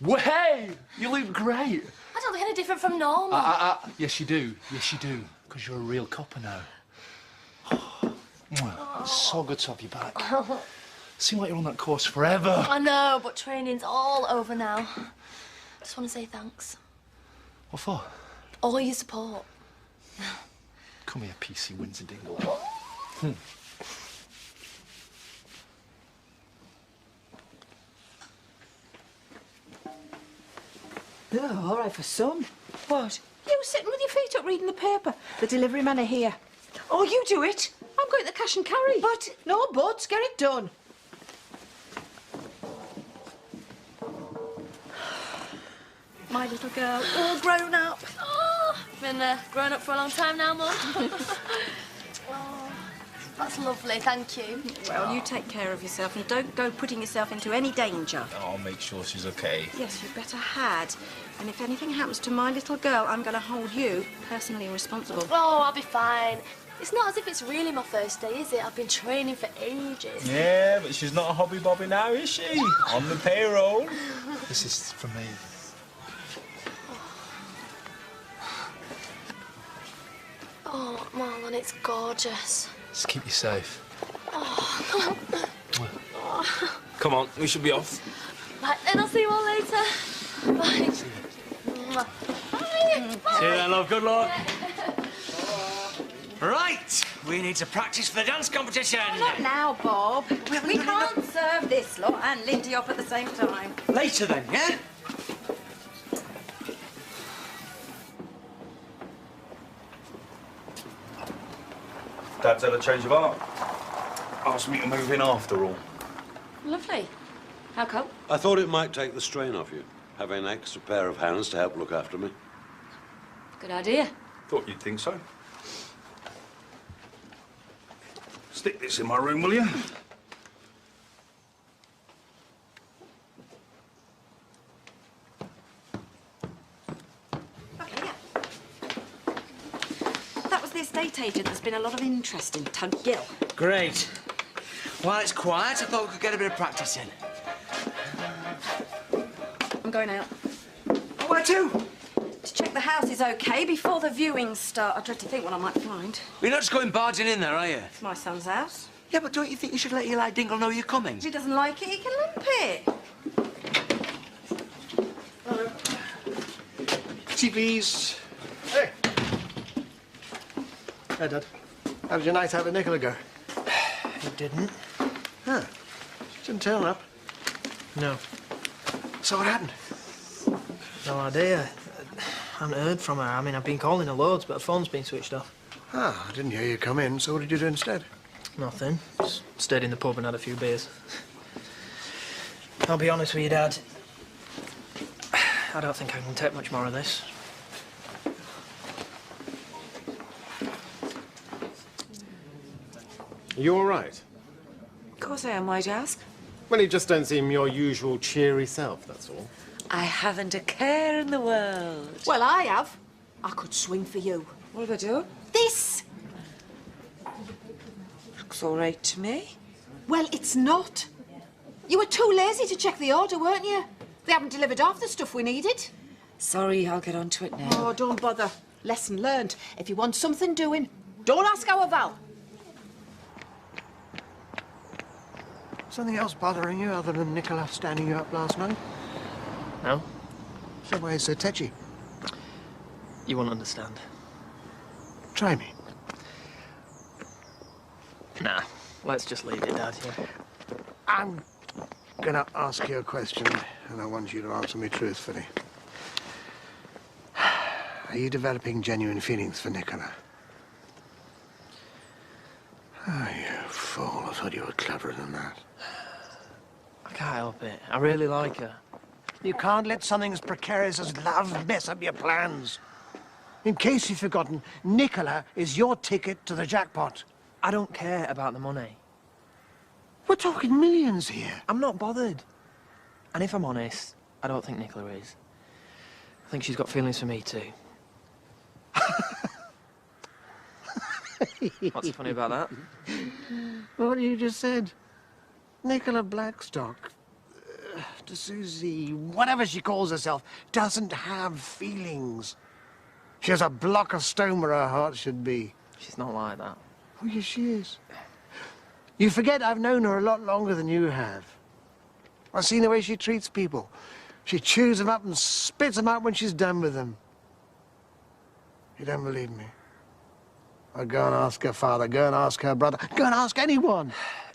Well, hey, you look great. I don't look any different from normal. Yes, you do. Yes, you do. Because you're a real copper now. So good to have you back. Seems like you're on that course forever. I know, but training's all over now. Just want to say thanks. What for? All your support. Come here, PC Windsor Dingle. Oh, all right for some. What? You sitting with your feet up reading the paper. The delivery man are here. Oh, you do it. I'm going to the cash and carry. But, no buts, get it done. My little girl, all grown up. Oh, been grown up for a long time now, Mum. Oh, that's lovely, thank you. Well, you take care of yourself and don't go putting yourself into any danger. I'll make sure she's okay. Yes, you better had. And if anything happens to my little girl, I'm going to hold you personally responsible. Oh, I'll be fine. It's not as if it's really my first day, is it? I've been training for ages. Yeah, but she's not a hobby bobby now, is she? On the payroll. This is for me. Oh, Marlon, it's gorgeous. Just keep you safe. Oh, Come on, we should be off. right, then I'll see you all later. Bye. Bye. See you then, love. Good luck. Right, we need to practice for the dance competition. Not now, Bob. We can't serve this lot and Lindy off at the same time. Later then, yeah? Dad's had a change of heart. Asked me to move in after all. Lovely. How come? I thought it might take the strain off you, having an extra pair of hands to help look after me. Good idea. Thought you'd think so. Stick this in my room, will you? Okay, yeah. That was the estate agent. There's been a lot of interest in Tug Gill. Great. While it's quiet, I thought we could get a bit of practice in. I'm going out. Where to? To check the house is okay before the viewings start. I dread to think what I might find. You're not just going barging in there, are you? It's my son's house. Yeah, but don't you think you should let Eli Dingle know you're coming? If he doesn't like it, he can limp it. Tea, please. Hey. Hey, Dad. How did your night out with Nicola go? It didn't. Huh. She didn't turn up. No. So what happened? No idea. I haven't heard from her. I mean, I've been calling her loads, but her phone's been switched off. Ah, I didn't hear you come in, so what did you do instead? Nothing. Just stayed in the pub and had a few beers. I'll be honest with you, Dad. I don't think I can take much more of this. Are you all right? Of course I am, why'd you ask? Well, you just don't seem your usual cheery self, that's all. I haven't a care in the world. Well, I have. I could swing for you. What have I do? This! Looks all right to me. Well, it's not. You were too lazy to check the order, weren't you? They haven't delivered half the stuff we needed. Sorry, I'll get on to it now. Oh, don't bother. Lesson learned. If you want something doing, don't ask our Val. Something else bothering you other than Nicola standing you up last night? No? So why is so tetchy? You won't understand. Try me. Nah, let's just leave it, Dad. Yeah. I'm gonna ask you a question, and I want you to answer me truthfully. Are you developing genuine feelings for Nicola? Oh, you fool. I thought you were cleverer than that. I can't help it. I really like her. You can't let something as precarious as love mess up your plans. In case you've forgotten, Nicola is your ticket to the jackpot. I don't care about the money. We're talking millions here. I'm not bothered. And if I'm honest, I don't think Nicola is. I think she's got feelings for me too. What's so funny about that? What you just said. Nicola Blackstock. Dr. Susie, whatever she calls herself, doesn't have feelings. She has a block of stone where her heart should be. She's not like that. Oh, yes, she is. You forget I've known her a lot longer than you have. I've seen the way she treats people. She chews them up and spits them out when she's done with them. You don't believe me? Well, go and ask her father, go and ask her brother, go and ask anyone.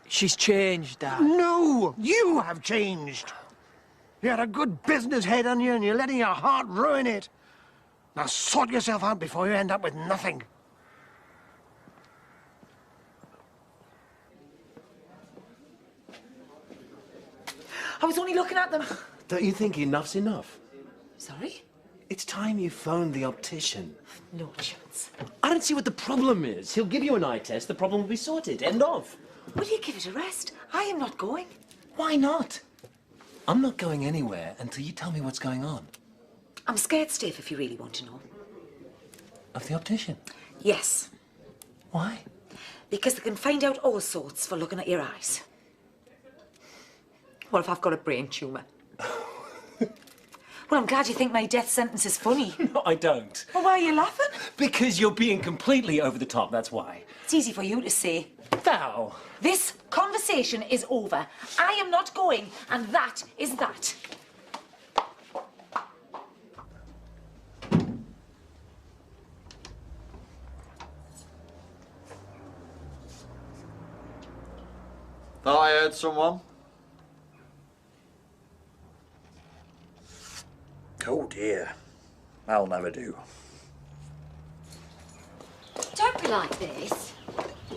She's changed, Dad. No, you have changed. You had a good business head on you and you're letting your heart ruin it. Now sort yourself out before you end up with nothing. I was only looking at them. Don't you think enough's enough? Sorry? It's time you phoned the optician. No chance. I don't see what the problem is. He'll give you an eye test, the problem will be sorted. End of. Will you give it a rest? I am not going. Why not? I'm not going anywhere until you tell me what's going on. I'm scared stiff if you really want to know. Of the optician? Yes. Why? Because they can find out all sorts for looking at your eyes. What if I've got a brain tumour? Well, I'm glad you think my death sentence is funny. No, I don't. Well, why are you laughing? Because you're being completely over the top, that's why. It's easy for you to say. Val! This conversation is over. I am not going, and that is that. Thought I heard someone. Oh dear. That'll never do. Don't be like this.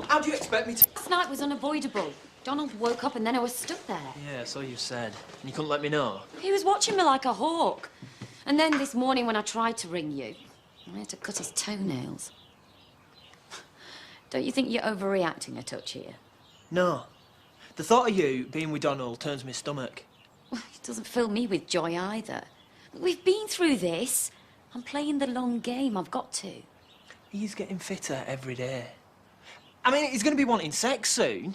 How do you expect me to... Last night was unavoidable. Donald woke up and then I was stuck there. Yeah, so you said. And you couldn't let me know? He was watching me like a hawk. And then this morning when I tried to ring you, I had to cut his toenails. Don't you think you're overreacting a touch here? No. The thought of you being with Donald turns my stomach. Well, it doesn't fill me with joy either. We've been through this. I'm playing the long game. I've got to. He's getting fitter every day. I mean, he's going to be wanting sex soon.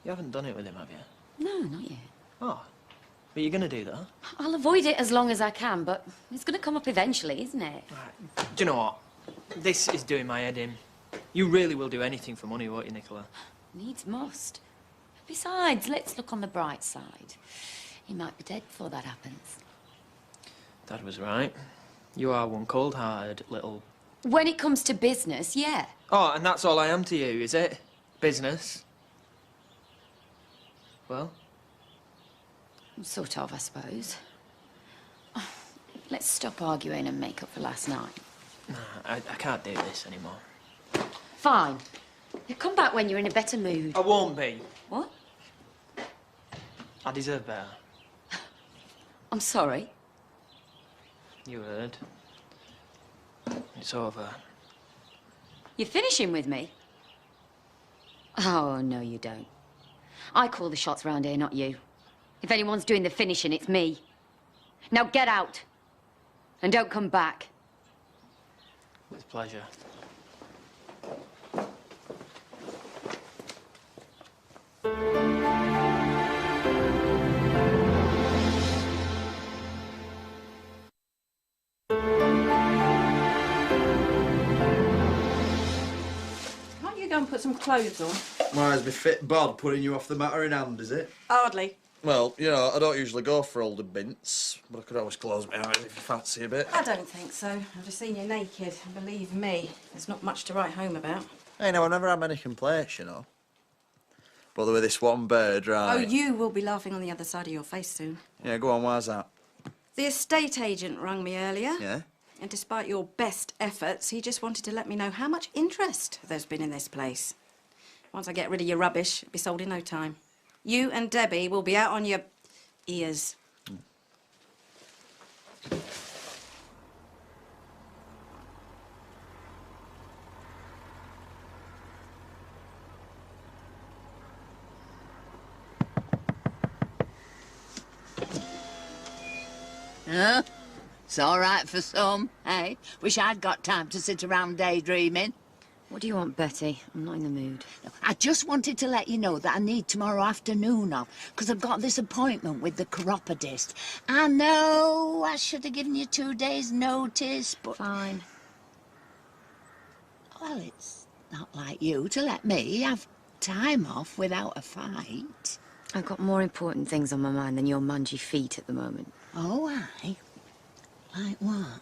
You haven't done it with him, have you? No, not yet. Oh. But you're going to do that? I'll avoid it as long as I can, but it's going to come up eventually, isn't it? Right. Do you know what? This is doing my head in. You really will do anything for money, won't you, Nicola? Needs must. Besides, let's look on the bright side. He might be dead before that happens. Dad was right. You are one cold-hearted little... When it comes to business, yeah. Oh, and that's all I am to you, is it? Business? Well? Sort of, I suppose. Let's stop arguing and make up for last night. Nah, I can't do this anymore. Fine. You come back when you're in a better mood. I won't be. What? I deserve better. I'm sorry. You heard. It's over. You're finishing with me? Oh, no, you don't. I call the shots round here, not you. If anyone's doing the finishing, it's me. Now get out. And don't come back. With pleasure. Can't you go and put some clothes on? Might be fit bod putting you off the matter in hand, is it? Hardly. Well, you know, I don't usually go for older bints, but I could always close my eyes if you fancy a bit. I don't think so. I've just seen you naked. Believe me, there's not much to write home about. Hey, no, I've never had many complaints, you know. Bother with this one bird, right? Oh, you will be laughing on the other side of your face soon. Yeah, go on, why's that? The estate agent rang me earlier. Yeah? And despite your best efforts, he just wanted to let me know how much interest there's been in this place. Once I get rid of your rubbish, it'll be sold in no time. You and Debbie will be out on your ears. Huh? It's all right for some, eh? Wish I'd got time to sit around daydreaming. What do you want, Betty? I'm not in the mood. I just wanted to let you know that I need tomorrow afternoon off, because I've got this appointment with the chiropodist. I know I should have given you 2 days' notice, but... Fine. Well, it's not like you to let me have time off without a fight. I've got more important things on my mind than your mangy feet at the moment. Oh, aye? Like what?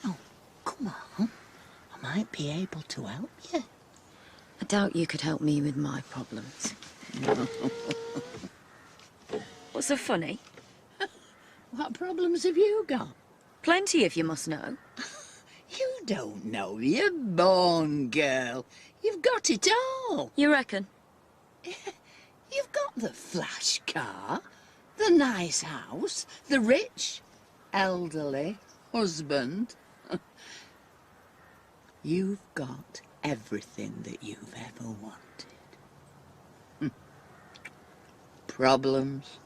Oh, come on. I might be able to help you. I doubt you could help me with my problems. What's so funny? What problems have you got? Plenty, if you must know. You don't know. You're born, girl. You've got it all. You reckon? You've got the flash car, the nice house, the rich, elderly husband. You've got everything that you've ever wanted. Problems.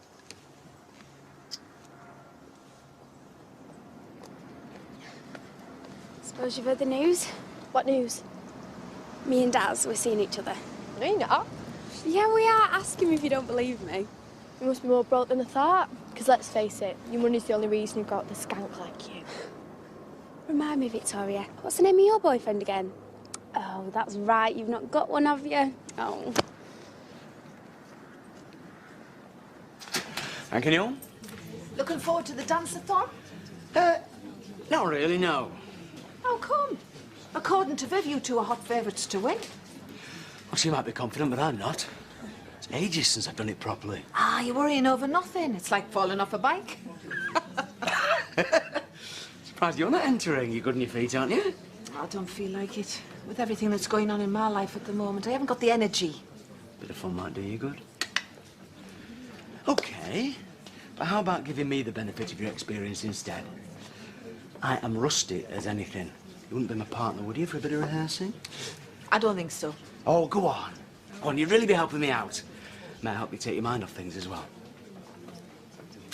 Suppose you've heard the news? What news? Me and Daz, we're seeing each other. No, you're not. Yeah, we are. Ask him if you don't believe me. You must be more broke than I thought. Because let's face it, your money's the only reason you've got the skank like you. Remind me, Victoria, what's the name of your boyfriend again? Oh, that's right. You've not got one, have you? Oh. Thank you. Looking forward to the dance-a-thon? Not really, no. How come? According to Viv, you two are hot favourites to win. Well, she might be confident, but I'm not. It's ages since I've done it properly. Ah, you're worrying over nothing. It's like falling off a bike. Surprised you're not entering. You're good on your feet, aren't you? I don't feel like it. With everything that's going on in my life at the moment, I haven't got the energy. Bit of fun might do you good. OK. But how about giving me the benefit of your experience instead? I am rusty as anything. You wouldn't be my partner, would you, for a bit of rehearsing? I don't think so. Oh, go on. Go on, you'd really be helping me out. May I help you take your mind off things as well?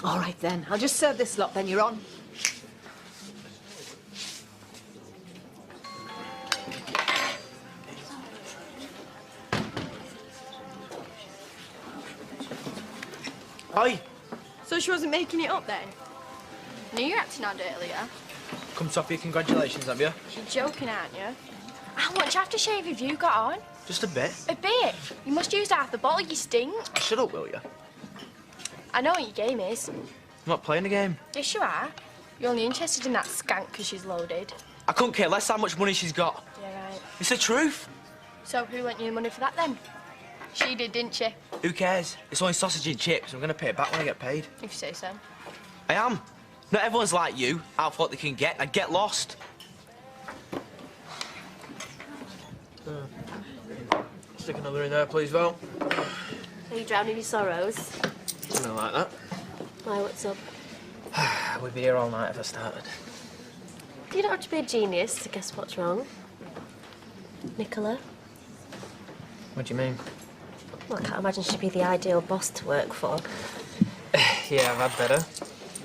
All right, then. I'll just serve this lot, then you're on. Oi! So she wasn't making it up then? No, you're acting out earlier. Come top your congratulations, have you? You're joking, aren't you? How much aftershave have you got on? Just a bit. A bit? You must use half the bottle, you stink. Shut up, will you? I know what your game is. I'm not playing a game. Yes, you are. You're only interested in that skank because she's loaded. I couldn't care less how much money she's got. Yeah, right. It's the truth. So who lent you the money for that then? She did, didn't she? Who cares? It's only sausage and chips. I'm going to pay it back when I get paid. If you say so. I am. Not everyone's like you, out for what they can get. I get lost. Stick another in there, please, Val. Are you drowning your sorrows? Something like that. Why, what's up? We'd be here all night if I started. You don't have to be a genius to guess what's wrong. Nicola? What do you mean? Well, I can't imagine she'd be the ideal boss to work for. Yeah, I've had better.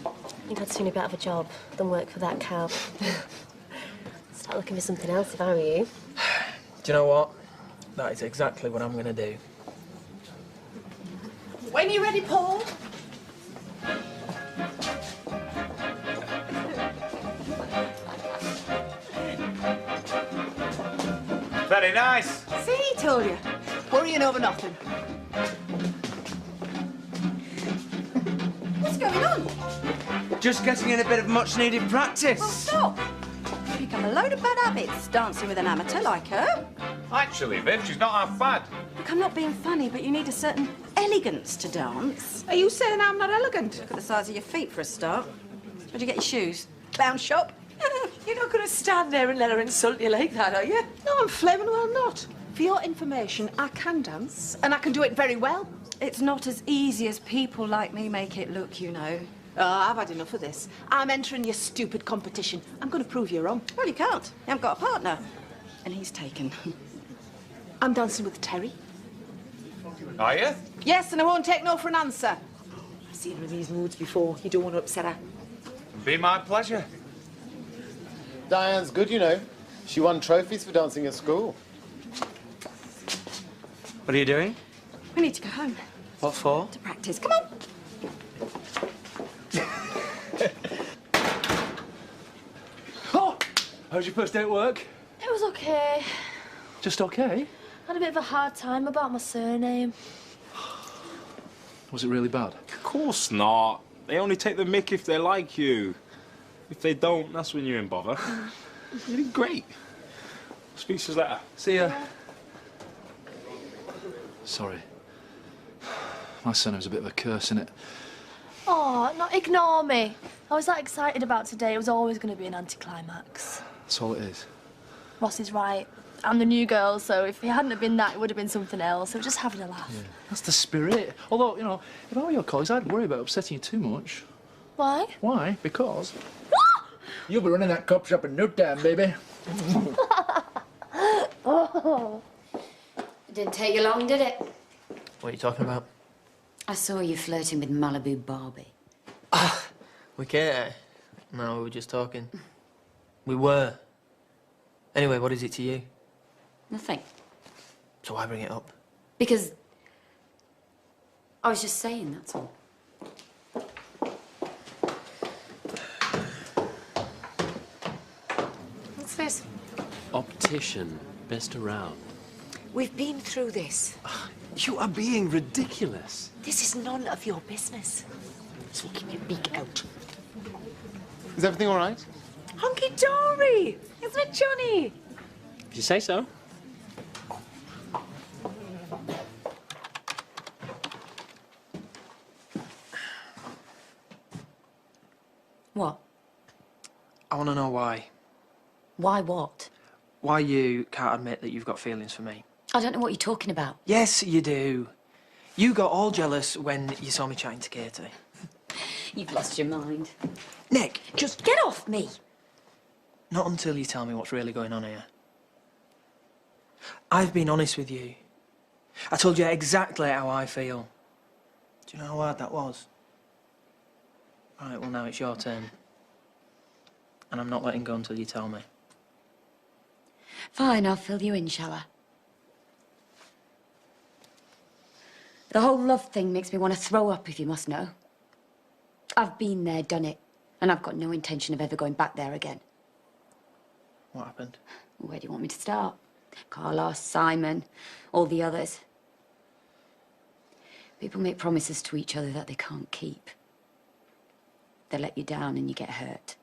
I think I'd sooner be out of a job than work for that cow. Start looking for something else if I were you. Do you know what? That is exactly what I'm going to do. When you ready, Paul? Very nice. See, told you. Worrying over nothing. What's going on? Just getting in a bit of much-needed practice. Well, stop. You become a load of bad habits dancing with an amateur like her. Actually, Viv, she's not half bad. Look, I'm not being funny, but you need a certain elegance to dance. Are you saying I'm not elegant? Look at the size of your feet for a start. Where'd you get your shoes? Bound shop? You're not going to stand there and let her insult you like that, are you? No, I'm flaming well not. For your information, I can dance, and I can do it very well. It's not as easy as people like me make it look, you know. Oh, I've had enough of this. I'm entering your stupid competition. I'm going to prove you wrong. Well, you can't. You haven't got a partner. And he's taken. I'm dancing with Terry. Are you? Yes, and I won't take no for an answer. I've seen her in these moods before. You don't want to upset her. Be my pleasure. Diane's good, you know. She won trophies for dancing at school. What are you doing? We need to go home What for? to practice. Come on. Oh! How's your first day at work? It was okay. Just okay? I had a bit of a hard time about my surname. Was it really bad? Of course not. They only take the mick if they like you. If they don't, that's when you're in bother. You did great. Speak to us later. See ya. Sorry. My surname's a bit of a curse, innit? Oh, not ignore me. I was that excited about today. It was always going to be an anticlimax. That's all it is. Ross is right. I'm the new girl, so if it hadn't have been that, it would have been something else. So just having a laugh. Yeah. That's the spirit. Although, you know, if I were your colleagues, I'd worry about upsetting you too much. Why? Why? Because... you'll be running that cop shop in no time, baby. Oh. It didn't take you long, did it? What are you talking about? I saw you flirting with Malibu Barbie. We can't. No, we were just talking. We were. Anyway, what is it to you? Nothing. So why bring it up? Because I was just saying, that's all. What's this? Optician. Best around. We've been through this. You are being ridiculous. This is none of your business. So keep your beak out. Is everything all right? Hunky-dory! Isn't it, Johnny? If you say so. What? I want to know why. Why what? Why you can't admit that you've got feelings for me. I don't know what you're talking about. Yes, you do. You got all jealous when you saw me chatting to Katie. You've lost your mind. Nick, just... Get off me! Not until you tell me what's really going on here. I've been honest with you. I told you exactly how I feel. Do you know how hard that was? Right, well, now it's your turn. And I'm not letting go until you tell me. Fine, I'll fill you in, shall I? The whole love thing makes me want to throw up, if you must know. I've been there, done it, and I've got no intention of ever going back there again. What happened? Where do you want me to start? Carlos, Simon, all the others. People make promises to each other that they can't keep. They let you down and you get hurt.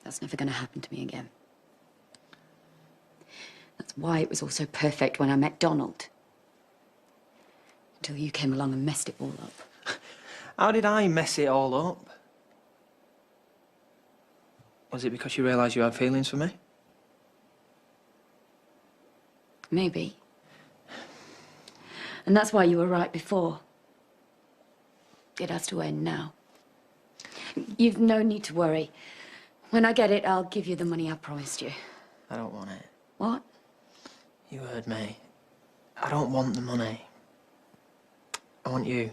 That's never going to happen to me again. That's why it was all so perfect when I met Donald. Until you came along and messed it all up. How did I mess it all up? Was it because you realised you had feelings for me? Maybe. And that's why you were right before. It has to end now. You've no need to worry. When I get it, I'll give you the money I promised you. I don't want it. What? You heard me. I don't want the money. I want you.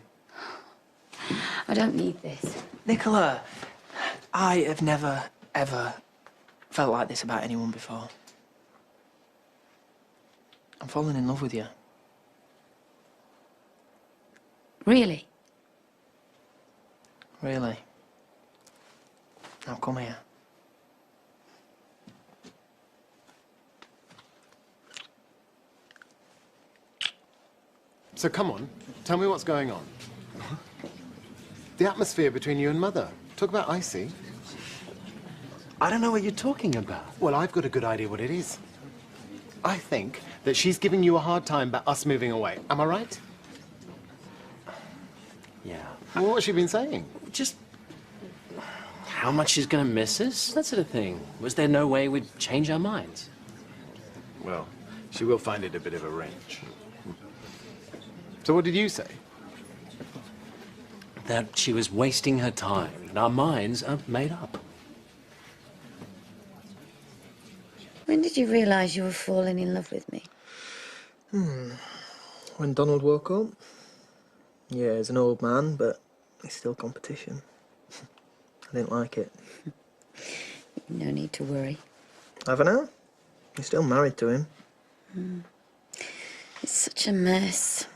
I don't need this. Nicola, I have never, ever felt like this about anyone before. I'm falling in love with you. Really? Really. Now come here. So come on, tell me what's going on. The atmosphere between you and Mother. Talk about icy. I don't know what you're talking about. Well, I've got a good idea what it is. I think that she's giving you a hard time about us moving away. Am I right? Yeah. Well, what's she been saying? Just how much she's going to miss us, that sort of thing. Was there no way we'd change our minds? Well, she will find it a bit of a wrench. So what did you say? That she was wasting her time, and our minds are made up. When did you realise you were falling in love with me? When Donald woke up. Yeah, he's an old man, but he's still competition. I didn't like it. No need to worry. Have I now? You're still married to him. It's such a mess.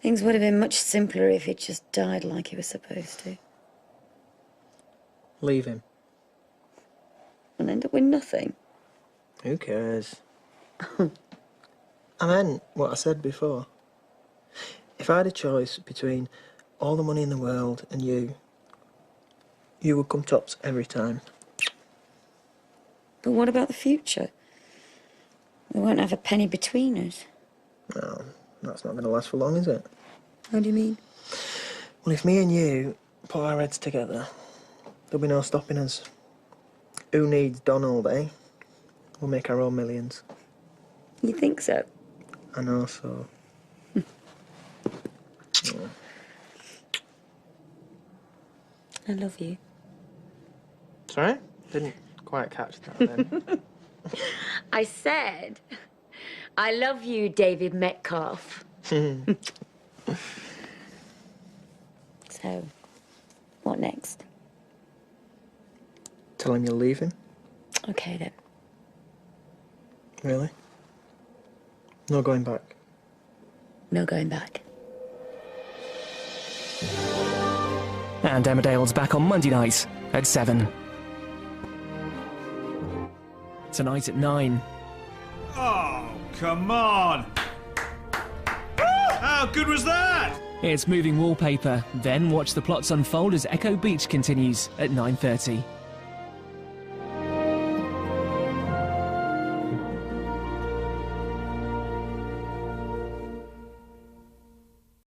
Things would have been much simpler if he'd just died like he was supposed to. Leave him. And end up with nothing. Who cares? I meant what I said before. If I had a choice between all the money in the world and you would come tops every time. But what about the future? We won't have a penny between us. No, that's not going to last for long, is it? What do you mean? Well, if me and you put our heads together, there'll be no stopping us. Who needs Donald, eh? We'll make our own millions. You think so? I know so. I love you. Sorry? Didn't quite catch that then. I said, I love you, David Metcalf. So, what next? Tell him you're leaving? Okay, then. Really? No going back? No going back. And Emmerdale's back on Monday night at 7. Tonight at 9. Oh, come on! How good was that? It's moving wallpaper. Then watch the plots unfold as Echo Beach continues at 9:30.